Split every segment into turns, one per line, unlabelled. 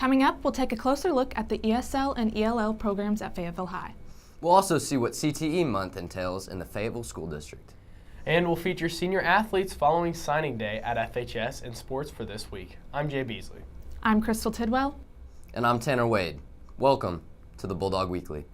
Coming up, we'll take a closer look at the ESL and ELL programs at Fayetteville High.
We'll also see what CTE month entails in the Fayetteville School District.
And we'll feature senior athletes following signing day at FHS in sports for this week. I'm Jay Beasley.
I'm Crystal Tidwell.
And I'm Tanner Wade. Welcome to the Bulldog Weekly.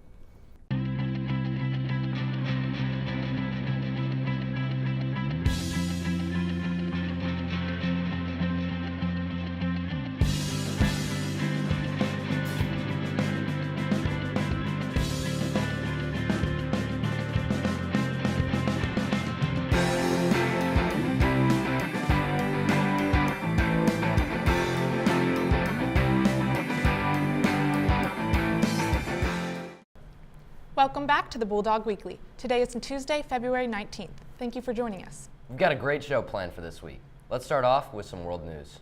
Welcome back to the Bulldog Weekly. Today is Tuesday, February 19th. Thank you for joining us.
We've got a great show planned for this week. Let's start off with some world news.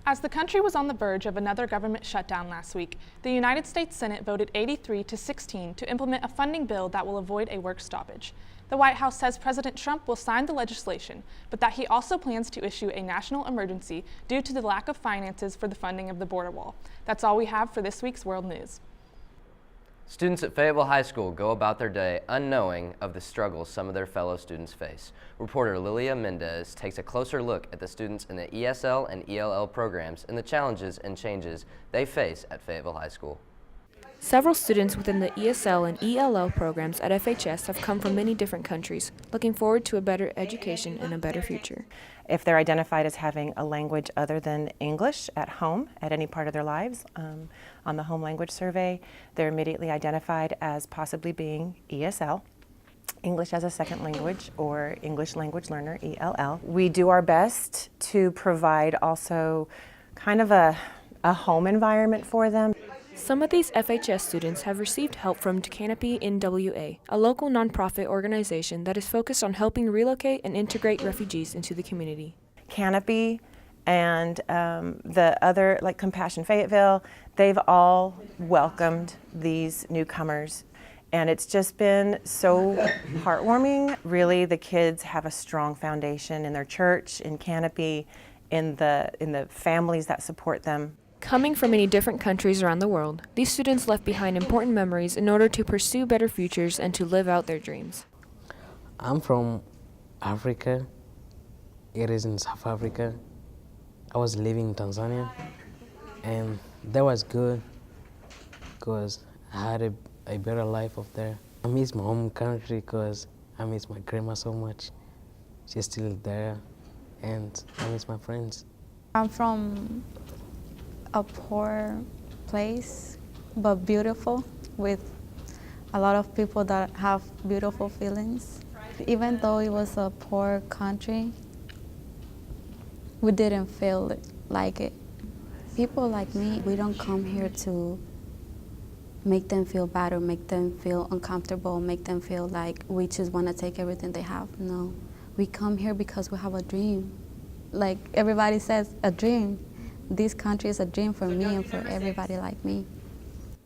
As the country was on the verge of another government shutdown last week, the United States Senate voted 83-16 to implement a funding bill that will avoid a work stoppage. The White House says President Trump will sign the legislation, but that he also plans to issue a national emergency due to the lack of finances for the funding of the border wall. That's all we have for this week's world news.
Students at Fayetteville High School go about their day unknowing of the struggles some of their fellow students face. Reporter Lilia Mendez takes a closer look at the students in the ESL and ELL programs and the challenges and changes they face at Fayetteville High School.
Several students within the ESL and ELL programs at FHS have come from many different countries, looking forward to a better education and a better future.
If they're identified as having a language other than English at home at any part of their lives, on the home language survey, they're immediately identified as possibly being ESL, English as a second language, or English language learner, ELL. We do our best to provide also kind of a home environment for them.
Some of these FHS students have received help from Canopy NWA, a local nonprofit organization that is focused on helping relocate and integrate refugees into the community.
Canopy and the other, like Compassion Fayetteville, they've all welcomed these newcomers. And it's just been so heartwarming. Really, the kids have a strong foundation in their church, in Canopy, in the families that support them.
Coming from many different countries around the world, these students left behind important memories in order to pursue better futures and to live out their dreams.
I'm from Africa. It is in South Africa. I was living in Tanzania, and that was good because I had a better life up there. I miss my home country because I miss my grandma so much. She's still there, and I miss my friends.
I'm from a poor place, but beautiful, with a lot of people that have beautiful feelings. Even though it was a poor country, we didn't feel like it. People like me, we don't come here to make them feel bad or make them feel uncomfortable, make them feel like we just want to take everything they have. No, we come here because we have a dream. Like everybody says, a dream. This country is a dream for me and for everybody like me.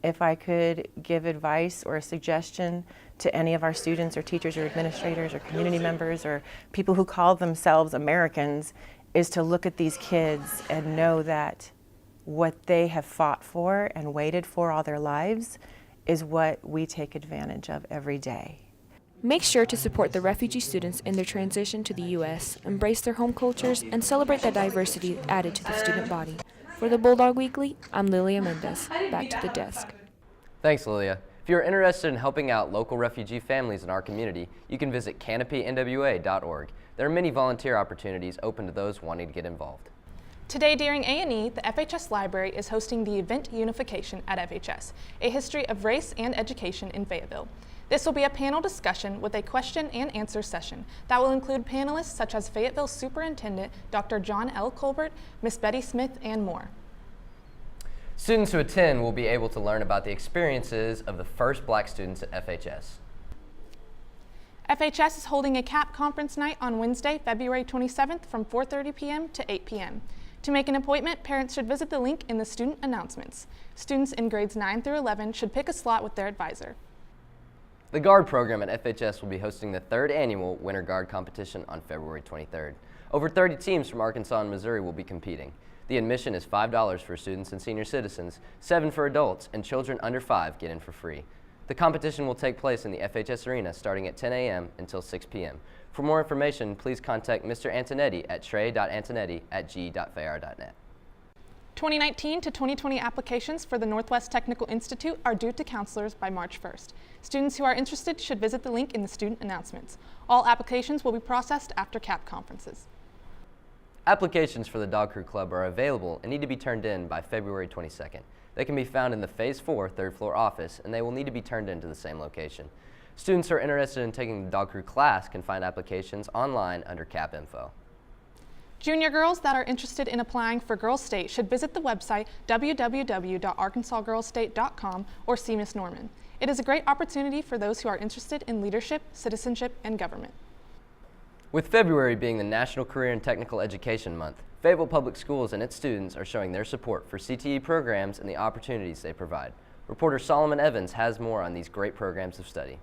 If I could give advice or a suggestion to any of our students or teachers or administrators or community members or people who call themselves Americans, is to look at these kids and know that what they have fought for and waited for all their lives is what we take advantage of every day.
Make sure to support the refugee students in their transition to the U.S., embrace their home cultures, and celebrate the diversity added to the student body. For the Bulldog Weekly, I'm Lilia Mendez. Back to the desk.
Thanks, Lilia. If you're interested in helping out local refugee families in our community, you can visit canopynwa.org. There are many volunteer opportunities open to those wanting to get involved.
Today during A&E, the FHS Library is hosting the event Unification at FHS, a history of race and education in Fayetteville. This will be a panel discussion with a question and answer session that will include panelists such as Fayetteville Superintendent Dr. John L. Colbert, Miss Betty Smith, and more.
Students who attend will be able to learn about the experiences of the first Black students at FHS.
FHS is holding a CAP conference night on Wednesday, February 27th from 4:30 p.m. to 8 p.m. To make an appointment, parents should visit the link in the student announcements. Students in grades 9 through 11 should pick a slot with their advisor.
The Guard program at FHS will be hosting the 3rd annual Winter Guard competition on February 23rd. Over 30 teams from Arkansas and Missouri will be competing. The admission is $5 for students and senior citizens, $7 for adults, and children under 5 get in for free. The competition will take place in the FHS Arena starting at 10 a.m. until 6 p.m. For more information, please contact Mr. Antonetti at trey.antonetti@g.fayr.net.
2019 to 2020 applications for the Northwest Technical Institute are due to counselors by March 1st. Students who are interested should visit the link in the student announcements. All applications will be processed after CAP conferences.
Applications for the Dog Crew Club are available and need to be turned in by February 22nd. They can be found in the Phase 4 third floor office, and they will need to be turned in to the same location. Students who are interested in taking the Dog Crew class can find applications online under CAP info.
Junior girls that are interested in applying for Girls State should visit the website www.arkansasgirlsstate.com or see Miss Norman. It is a great opportunity for those who are interested in leadership, citizenship, and government.
With February being the National Career and Technical Education Month, Fayetteville Public Schools and its students are showing their support for CTE programs and the opportunities they provide. Reporter Solomon Evans has more on these great programs of study.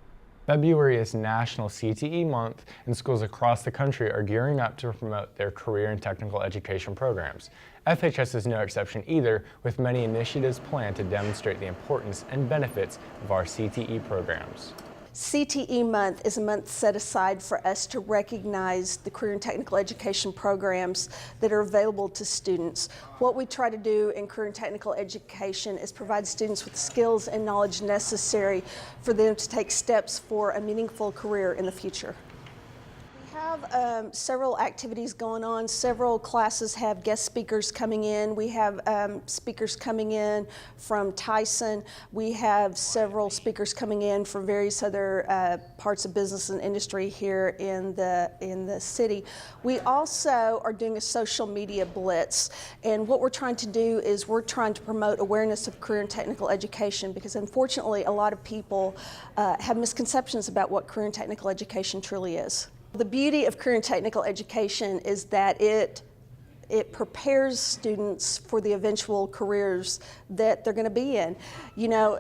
February is National CTE Month, and schools across the country are gearing up to promote their career and technical education programs. FHS is no exception either, with many initiatives planned to demonstrate the importance and benefits of our CTE programs.
CTE Month is a month set aside for us to recognize the career and technical education programs that are available to students. What we try to do in career and technical education is provide students with the skills and knowledge necessary for them to take steps for a meaningful career in the future. We have several activities going on. Several classes have guest speakers coming in. We have speakers coming in from Tyson. We have several speakers coming in from various other parts of business and industry here in the city. We also are doing a social media blitz, and what we're trying to do is we're trying to promote awareness of career and technical education, because unfortunately a lot of people have misconceptions about what career and technical education truly is. The beauty of career and technical education is that it prepares students for the eventual careers that they're going to be in. You know,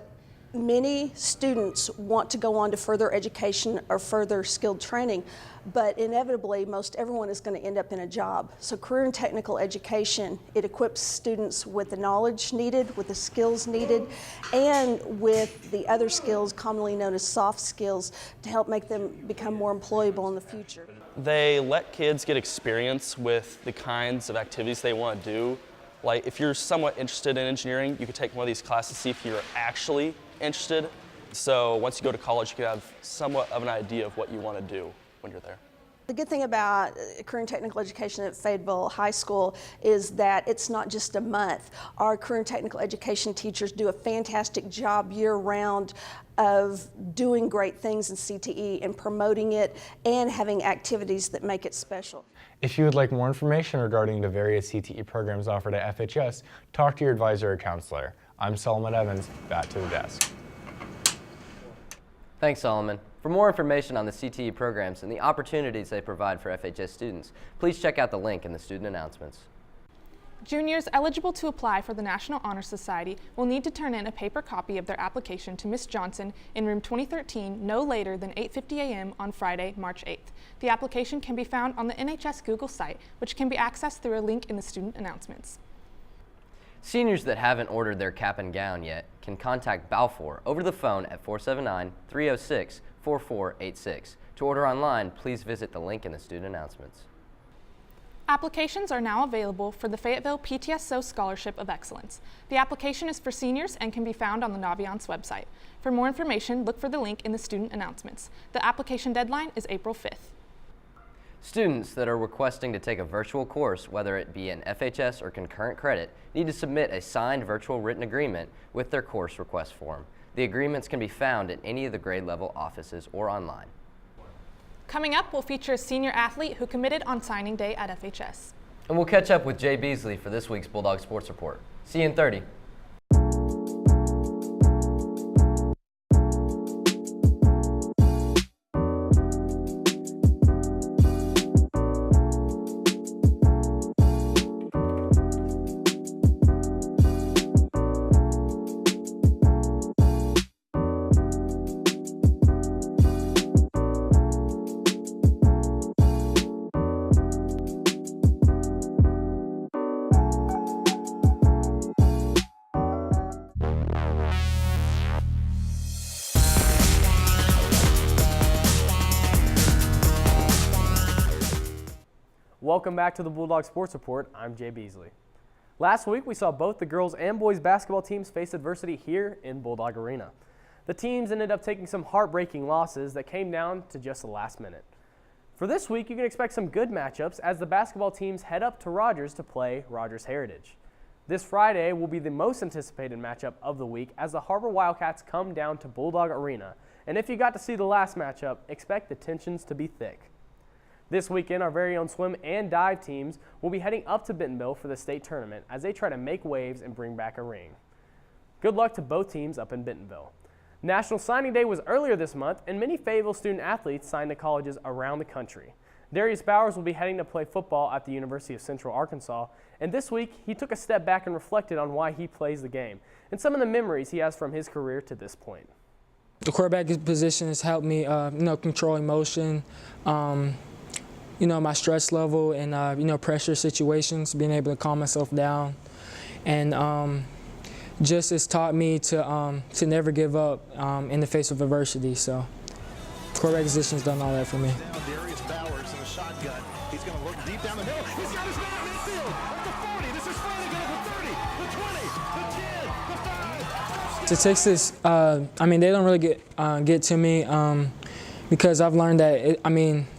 many students want to go on to further education or further skilled training, but inevitably most everyone is going to end up in a job. So career and technical education, it equips students with the knowledge needed, with the skills needed, and with the other skills commonly known as soft skills to help make them become more employable in the future.
They let kids get experience with the kinds of activities they want to do. Like if you're somewhat interested in engineering, you could take one of these classes to see if you're actually interested. So once you go to college, you can have somewhat of an idea of what you want to do when you're there.
The good thing about career and technical education at Fayetteville High School is that it's not just a month. Our career and technical education teachers do a fantastic job year-round of doing great things in CTE and promoting it and having activities that make it special.
If you would like more information regarding the various CTE programs offered at FHS, talk to your advisor or counselor. I'm Solomon Evans, back to the desk.
Thanks, Solomon. For more information on the CTE programs and the opportunities they provide for FHS students, please check out the link in the student announcements.
Juniors eligible to apply for the National Honor Society will need to turn in a paper copy of their application to Ms. Johnson in room 2013 no later than 8:50 a.m. on Friday, March 8th. The application can be found on the NHS Google site, which can be accessed through a link in the student announcements.
Seniors that haven't ordered their cap and gown yet can contact Balfour over the phone at 479-306-4486. To order online, please visit the link in the student announcements.
Applications are now available for the Fayetteville PTSO Scholarship of Excellence. The application is for seniors and can be found on the Naviance website. For more information, look for the link in the student announcements. The application deadline is April 5th.
Students that are requesting to take a virtual course, whether it be an FHS or concurrent credit, need to submit a signed virtual written agreement with their course request form. The agreements can be found at any of the grade level offices or online.
Coming up, we'll feature a senior athlete who committed on signing day at FHS.
And we'll catch up with Jay Beasley for this week's Bulldog Sports Report. See you in 30.
Welcome back to the Bulldog Sports Report. I'm Jay Beasley. Last week, we saw both the girls and boys basketball teams face adversity here in Bulldog Arena. The teams ended up taking some heartbreaking losses that came down to just the last minute. For this week, you can expect some good matchups as the basketball teams head up to Rogers to play Rogers Heritage. This Friday will be the most anticipated matchup of the week as the Harbor Wildcats come down to Bulldog Arena. And if you got to see the last matchup, expect the tensions to be thick. This weekend, our very own swim and dive teams will be heading up to Bentonville for the state tournament as they try to make waves and bring back a ring. Good luck to both teams up in Bentonville. National Signing Day was earlier this month, and many Fayetteville student athletes signed to colleges around the country. Darius Bowers will be heading to play football at the University of Central Arkansas, and this week he took a step back and reflected on why he plays the game and some of the memories he has from his career to this point.
The quarterback position has helped me, control emotion, my stress level and, pressure situations, being able to calm myself down. And just has taught me to never give up in the face of adversity. So quarterback position's done all that for me.
Darius Bowers in the shotgun. He's going to look deep down the middle. He's got his man at midfield. At the 40. This is Flanagan at the 30, the 20, the 10, the 5.
Statistics, they don't really get to me. Because I've learned that,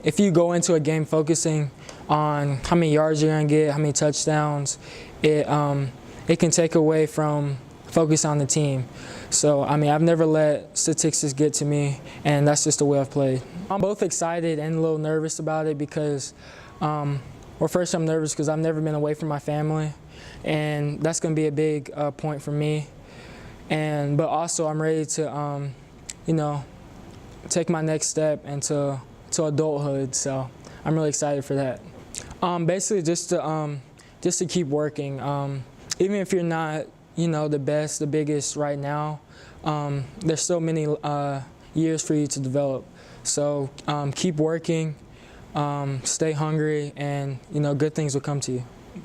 if you go into a game focusing on how many yards you're going to get, how many touchdowns, it can take away from focus on the team. So, I've never let statistics get to me, and that's just the way I've played. I'm both excited and a little nervous about it because, first I'm nervous because I've never been away from my family, and that's going to be a big point for me. But also I'm ready to, take my next step into adulthood, so I'm really excited for that. Basically, just to keep working. Even if you're not, the best, the biggest right now, there's so many years for you to develop. So keep working, stay hungry, and good things will come to you.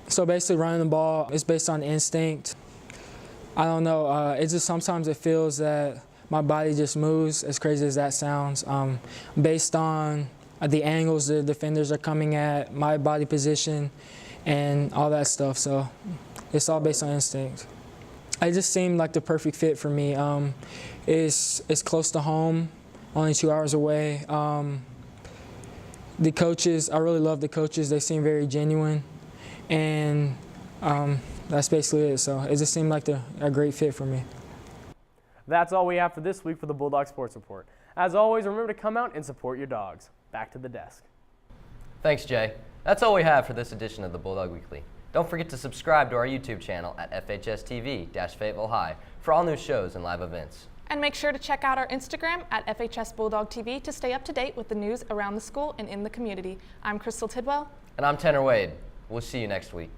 So basically, running the ball is based on instinct. I don't know. It's just sometimes it feels that my body just moves, as crazy as that sounds, based on the angles the defenders are coming at, my body position, and all that stuff. So it's all based on instinct. It just seemed like the perfect fit for me. It's close to home, only 2 hours away. The coaches, I really love the coaches. They seem very genuine, and that's basically it. So it just seemed like a great fit for me.
That's all we have for this week for the Bulldog Sports Report. As always, remember to come out and support your dogs. Back to the desk.
Thanks, Jay. That's all we have for this edition of the Bulldog Weekly. Don't forget to subscribe to our YouTube channel at FHS-TV-Fayetteville High for all new shows and live events.
And make sure to check out our Instagram at FHS Bulldog TV to stay up to date with the news around the school and in the community. I'm Crystal Tidwell.
And I'm Tanner Wade. We'll see you next week.